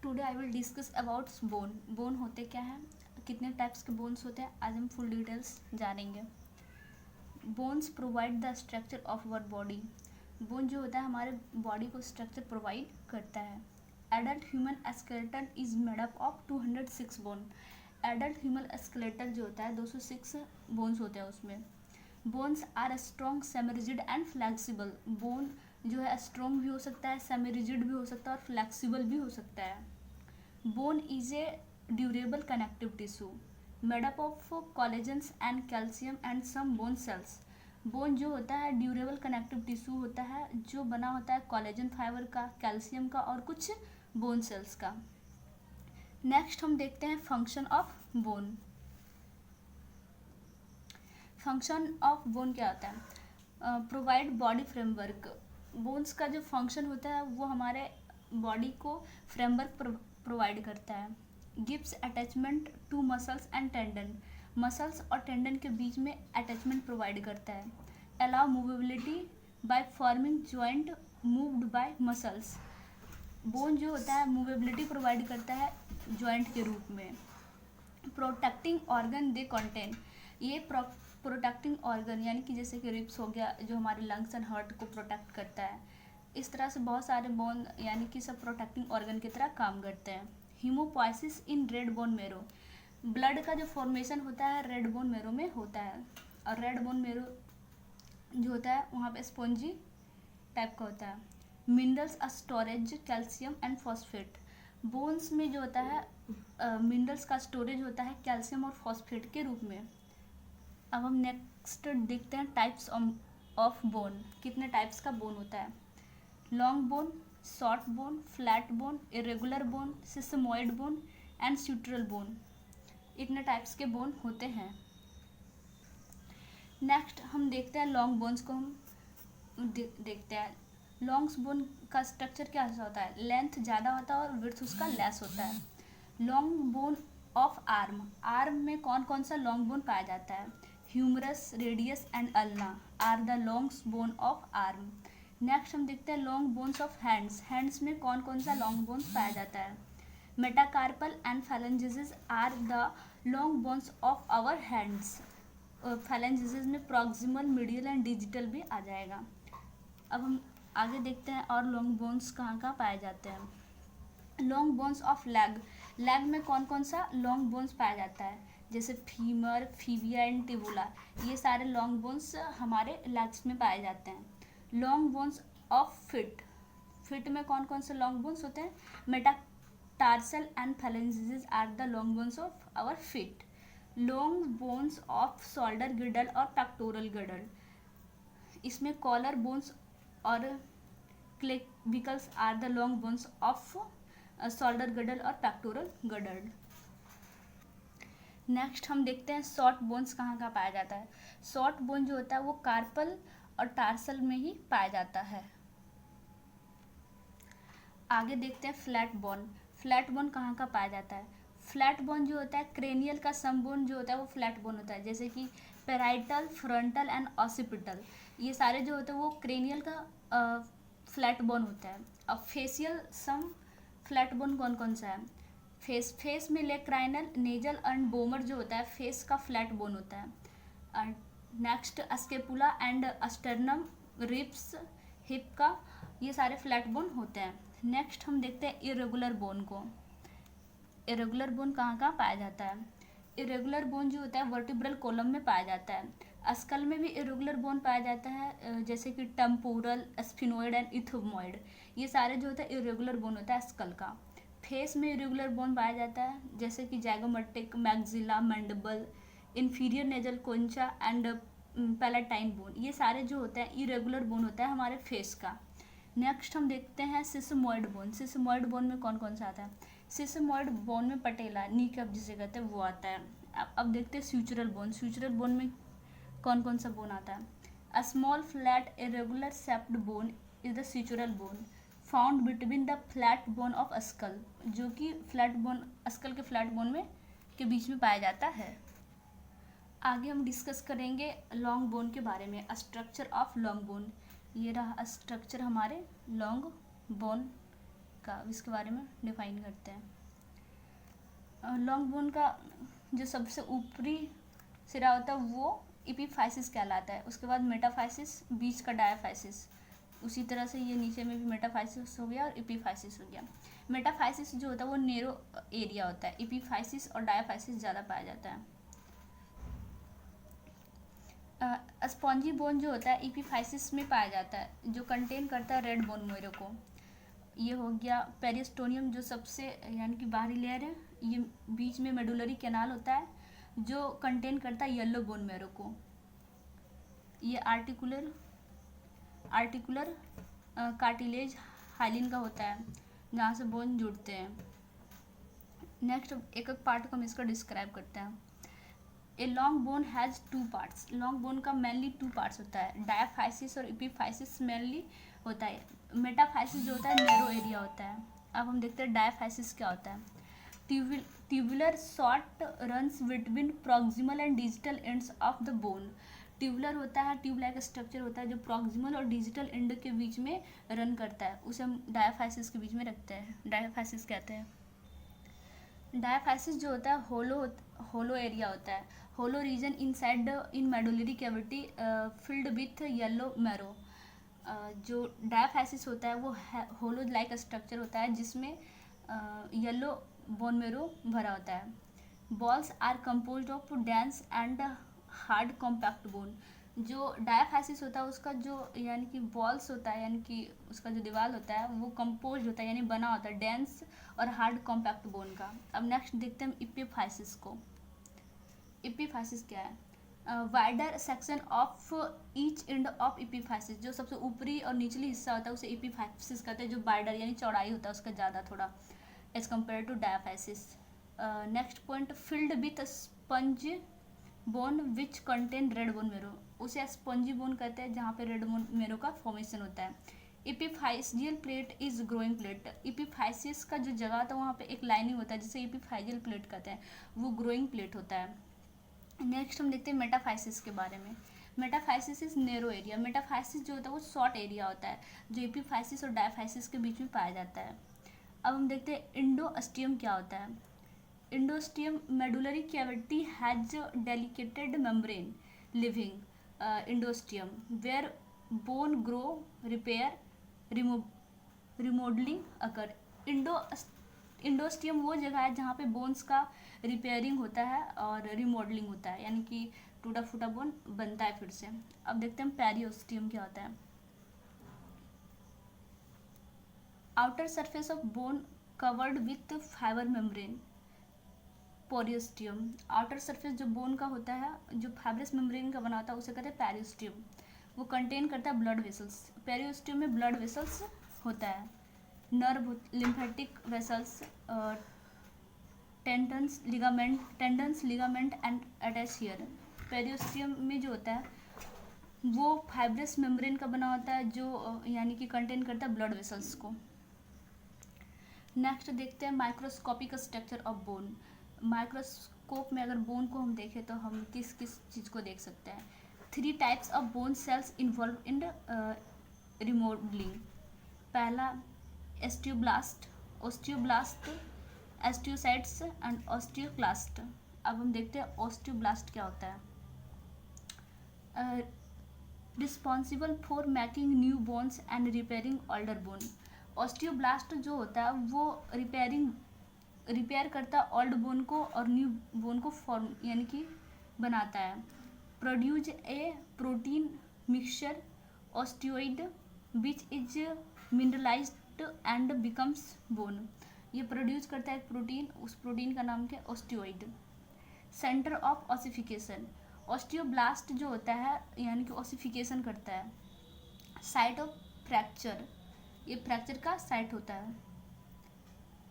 Today I will discuss about bone. Bone होते क्या हैं, कितने टाइप्स के बोन्स होते हैं, आज हम फुल डिटेल्स जानेंगे। Bones provide the structure of our body. Bone जो होता है हमारे बॉडी को स्ट्रक्चर प्रोवाइड करता है। Adult human skeleton is made up of 206 bone. Adult human skeleton जो होता है 206 बोन्स होते हैं उसमें। Bones are strong, semi rigid and flexible. Bone जो है स्ट्रॉन्ग भी हो सकता है, सेमी रिजिड भी हो सकता है और फ्लेक्सिबल भी हो सकता है। Bone is a durable connective tissue made up of collagens and calcium and some bone cells. Bone जो होता है ड्यूरेबल कनेक्टिव टिश्यू होता है जो बना होता है कोलेजन फाइबर का, कैल्शियम का और कुछ बोन सेल्स का। नेक्स्ट हम देखते हैं function of bone. Function of bone क्या होता है, प्रोवाइड बॉडी फ्रेमवर्क। बोन्स का जो फंक्शन होता है वो हमारे बॉडी को फ्रेमवर्क प्रोवाइड करता है। Gives attachment to muscles and tendon. Muscles और टेंडन के बीच में अटैचमेंट प्रोवाइड करता है। Allow movability by forming joint moved by muscles. Bone जो होता है मूवेबिलिटी प्रोवाइड करता है जॉइंट के रूप में। Protecting organ they contain. ये प्रोटेक्टिंग ऑर्गन यानी कि जैसे कि रिब्स हो गया जो हमारे लंग्स एंड हार्ट को प्रोटेक्ट करता है। इस तरह से बहुत सारे बोन यानी कि सब प्रोटेक्टिंग ऑर्गन की तरह काम करते हैं। हीमोपोइसिस इन रेड बोन मेरो। ब्लड का जो फॉर्मेशन होता है रेड बोन मेरो में होता है और रेड बोन मेरो जो होता है वहाँ पे स्पॉन्जी टाइप का होता है। Minerals storage calcium and phosphate. Bones में जो होता है मिनरल्स का स्टोरेज होता है कैल्शियम और फॉस्फेट के रूप में। अब हम नेक्स्ट देखते हैं टाइप्स ऑफ बोन। कितने टाइप्स का बोन होता है। Long bone, short bone, flat bone, irregular bone, sesamoid bone and sutural bone. इतने टाइप्स के बोन होते हैं। नेक्स्ट हम देखते हैं लॉन्ग बोन्स को हम देखते हैं। लॉन्ग बोन का स्ट्रक्चर क्या होता है, लेंथ ज़्यादा होता है और विड्थ उसका लेस होता है। Long bone of arm. Arm में कौन कौन सा लॉन्ग बोन पाया जाता है, humerus, radius and ulna are the long bone of arm. Next हम देखते हैं long bones of hands. Hands में कौन कौन सा लॉन्ग बोन्स पाया जाता है, metacarpal and phalanges are the long bones of our hands. Phalanges में प्रॉक्सिमल, मीडियल एंड डिजिटल भी आ जाएगा। अब हम आगे देखते हैं और लॉन्ग बोन्स कहाँ कहाँ पाए जाते हैं। Long bones of leg. Leg में कौन कौन सा लॉन्ग बोन्स पाया जाता है, जैसे फीमर, फीबिया एंड टिबुला। ये सारे लॉन्ग बोन्स हमारे लेग्स में पाए जाते हैं। Long bones of feet. Feet में कौन कौन से लॉन्ग बोन्स होते हैं, metatarsal and phalanges are the long bones of our feet. Long bones of shoulder girdle और पेक्टोरल गिडल। इसमें कॉलर बोन्स और clavicles are the long bones of shoulder girdle और पेक्टोरल गिडल। नेक्स्ट हम देखते हैं short bones कहाँ कहाँ पाया जाता है। शॉर्ट बोन जो होता है वो कार्पल और टार्सल में ही पाया जाता है। आगे देखते हैं फ्लैट बोन। फ्लैट बोन कहाँ कहाँ पाया जाता है। फ्लैट बोन जो होता है क्रेनियल का सम बोन जो होता है वो फ्लैट बोन होता है, जैसे कि पेराइटल, फ्रंटल एंड ऑसिपिटल। ये सारे जो होते हैं वो क्रेनियल का फ्लैट बोन होता है। अब फेशियल सम फ्लैट बोन कौन कौन सा है, फेस में लेक्राइनल, नेजल एंड बोमर जो होता है फेस का फ्लैट बोन होता है। Next scapula and sternum, ribs, hip का, ये सारे फ्लैट बोन होते हैं। नेक्स्ट हम देखते हैं इरेगुलर बोन को। इरेगुलर बोन कहाँ कहाँ पाया जाता है। इरेगुलर बोन जो होता है वर्टिब्रल कॉलम में पाया जाता है। स्कल में भी इरेगुलर बोन पाया जाता है, जैसे कि टेम्पोरल, स्फिनोइड एंड इथोमोइड। ये सारे जो होता है इरेगुलर बोन होता है स्कल का। फेस में इरेगुलर बोन पाया जाता है, जैसे कि zygomatic, maxilla, mandible, inferior nasal concha and palatine bone. ये सारे जो होते हैं इरेगुलर बोन होता है हमारे फेस का। नेक्स्ट हम देखते हैं सिसमोइड बोन। सिसमोइड बोन में कौन कौन सा आता है, सिसमोइड बोन में पटेला, नी कैप जिसे कहते हैं वो आता है। अब देखते हैं स्यूचुरल बोन। स्यूचुरल बोन में कौन कौन सा बोन आता है, a small flat irregular shaped bone is the sutural bone found between the flat bone of skull, जो कि फ्लैट बोन स्कल के फ्लैट बोन में के बीच में पाया जाता है। आगे हम डिस्कस करेंगे लॉन्ग बोन के बारे में, स्ट्रक्चर ऑफ लॉन्ग बोन। ये रहा स्ट्रक्चर हमारे लॉन्ग बोन का, इसके बारे में डिफाइन करते हैं। लॉन्ग बोन का जो सबसे ऊपरी सिरा होता है वो एपिफाइसिस कहलाता है। उसके बाद मेटाफाइसिस, बीच का डायाफाइसिस। उसी तरह से ये नीचे में भी मेटाफाइसिस हो गया और एपिफाइसिस हो गया। मेटाफाइसिस जो होता है वो नेरो एरिया होता है, एपिफाइसिस और डायाफाइसिस ज़्यादा पाया जाता है। स्पॉन्जी बोन जो होता है एपिफाइसिस में पाया जाता है, जो कंटेन करता है रेड बोन मेरो को। ये हो गया पेरिस्टोनियम जो सबसे यानी कि बाहरी लेयर है। ये बीच में मेडुलरी कैनाल होता है जो कंटेन करता है येलो बोन मेरो को। ये आर्टिकुलर कार्टिलेज हाइलिन का होता है जहाँ से बोन जुड़ते हैं। नेक्स्ट एक एक पार्ट को हम इसका डिस्क्राइब करते हैं। A long bone has 2 parts. Long bone का मेनली 2 पार्ट्स होता है, डायाफाइसिस और एपिफाइसिस मेनली होता है। मेटाफाइसिस जो होता है नैरो एरिया होता है। अब हम देखते हैं डायाफाइसिस क्या होता है। Tubular short runs between proximal and digital ends of the bone. Tubular होता है, ट्यूब लाइक स्ट्रक्चर होता है जो प्रॉक्सिमल और डिजिटल एंड के बीच में रन करता है, उसे हम डायाफाइसिस के बीच में रखते हैं, डायाफाइसिस कहते हैं। डायाफाइसिस जो होता है होलो एरिया होता है, hollow region inside in medullary cavity filled with yellow marrow. जो डायाफाइसिस होता है वो होलो लाइक स्ट्रक्चर होता है जिसमें येलो बोन मेरो भरा होता है। Walls are composed of dense and hard compact bone. जो डायाफाइसिस होता है उसका जो यानी कि बॉल्स होता है, यानी कि उसका जो दीवार होता है वो कंपोज होता है यानी बना होता है डेंस और हार्ड कॉम्पैक्ट बोन का। अब नेक्स्ट देखते हैं हम एपिफाइसिस को। एपिफाइसिस क्या है? Wider section of each end of epiphysis. जो सबसे ऊपरी और निचली हिस्सा होता है उसे एपिफाइसिस कहते हैं, जो वाइडर यानी चौड़ाई होता है उसका ज़्यादा थोड़ा as compare to diaphysis. Next point, filled with sponge bone which contain red bone marrow. उसे स्पंजी बोन कहते हैं जहाँ पे रेड बोन मेरो का फॉर्मेशन होता है। Epiphyseal plate is growing plate. Epiphysis का जो जगह होता है वहाँ पे एक लाइनिंग होता है जिसे एपिफाइजियल प्लेट कहते हैं, वो ग्रोइंग प्लेट होता है। नेक्स्ट हम देखते हैं मेटाफाइसिस के बारे में। Metaphysis is narrow area. Metaphysis जो होता है वो शॉर्ट एरिया होता है जो एपिफाइसिस और डायाफाइसिस के बीच में पाया जाता है। अब हम देखते हैं इंडोस्टियम क्या होता है। Endosteum medullary cavity has delicated membrane living endosteum where bone grow repair remodelling occur. Endosteum वो जगह है जहाँ पे बोन्स का रिपेयरिंग होता है और रिमॉडलिंग होता है, यानी कि टूटा फूटा बोन बनता है फिर से। अब देखते हैं पेरिओस्टियम क्या होता है। Outer surface of bone covered with fibre membrane. Periosteum outer surface जो बोन का होता है जो फाइब्रस मेम्ब्रेन का बना होता है उसे कहते हैं पेरिओस्टियम। वो कंटेन करता है ब्लड वेसल्स। पेरिओस्टियम में ब्लड वेसल्स होता है, nerve, lymphatic vessels, tendons, ligament and attach here. Periosteum में जो होता है वो फाइब्रस मेम्ब्रेन का बना होता है जो यानी कि कंटेन करता है ब्लड वेसल्स को। नेक्स्ट देखते हैं microscopic structure of bone. Microscope में अगर बोन को हम देखें तो हम किस किस चीज़ को देख सकते हैं। 3 types of bone cells involve in remodelling. पहला ओस्टियोब्लास्ट, एस्टियोसाइट्स एंड ऑस्टियोक्लास्ट। अब हम देखते हैं ओस्टियोब्लास्ट क्या होता है। Responsible for making new bones and repairing older bone. Osteoblast जो होता है वो रिपेयर करता है ओल्ड बोन को और न्यू बोन को फॉर्म यानी कि बनाता है। Produce a protein mixture osteoid which is mineralised and becomes bone. ये प्रोड्यूस करता है एक प्रोटीन, उस प्रोटीन का नाम क्या है? Osteoid. Centre of ossification. Osteoblast जो होता है यानी कि ऑसिफिकेशन करता है। साइट ऑफ फ्रैक्चर, ये फ्रैक्चर का साइट होता है।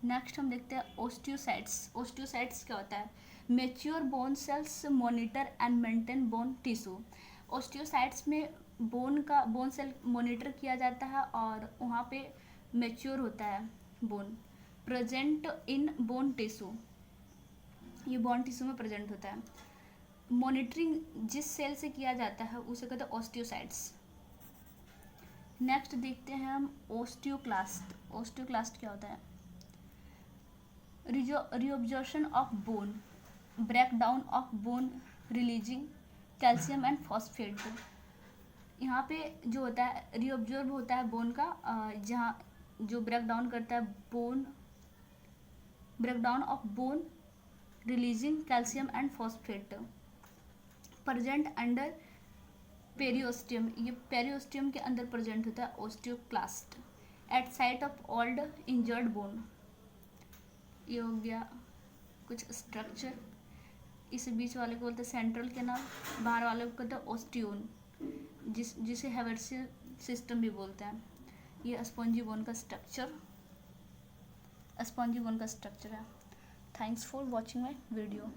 नेक्स्ट हम देखते हैं ओस्टियोसाइट्स। ओस्टियोसाइट्स क्या होता है? Mature bone cells monitor and maintain bone tissue. Osteocytes में बोन सेल मॉनिटर किया जाता है और वहाँ पे मेच्योर होता है bone. Present in bone tissue, ये बोन टिश्यू में प्रेजेंट होता है। मॉनिटरिंग जिस सेल से किया जाता है उसे कहते हैं ओस्टियोसाइट्स। नेक्स्ट देखते हैं हम ओस्टियोक्लास्ट। ओस्टियोक्लास्ट क्या होता है? Reabsorption of bone, break down of bone, releasing calcium and phosphate. यहाँ पे जो होता है रिऑब्जॉर्ब होता है बोन का, जहाँ जो ब्रेक डाउन करता है bone, break down of bone, releasing calcium and phosphate. Present under periosteum, ये पेरियोस्टियम के अंदर प्रेजेंट होता है osteoclast. At site of old injured bone, ये हो गया कुछ स्ट्रक्चर। इस बीच वाले को बोलते हैं सेंट्रल कैनाल, बाहर वाले को कहते हैं ओस्टियोन, जिसे हेवर्सियन सिस्टम भी बोलते हैं। ये स्पॉन्जी बोन का स्ट्रक्चर, स्पॉन्जी बोन का स्ट्रक्चर है। Thanks for watching my video.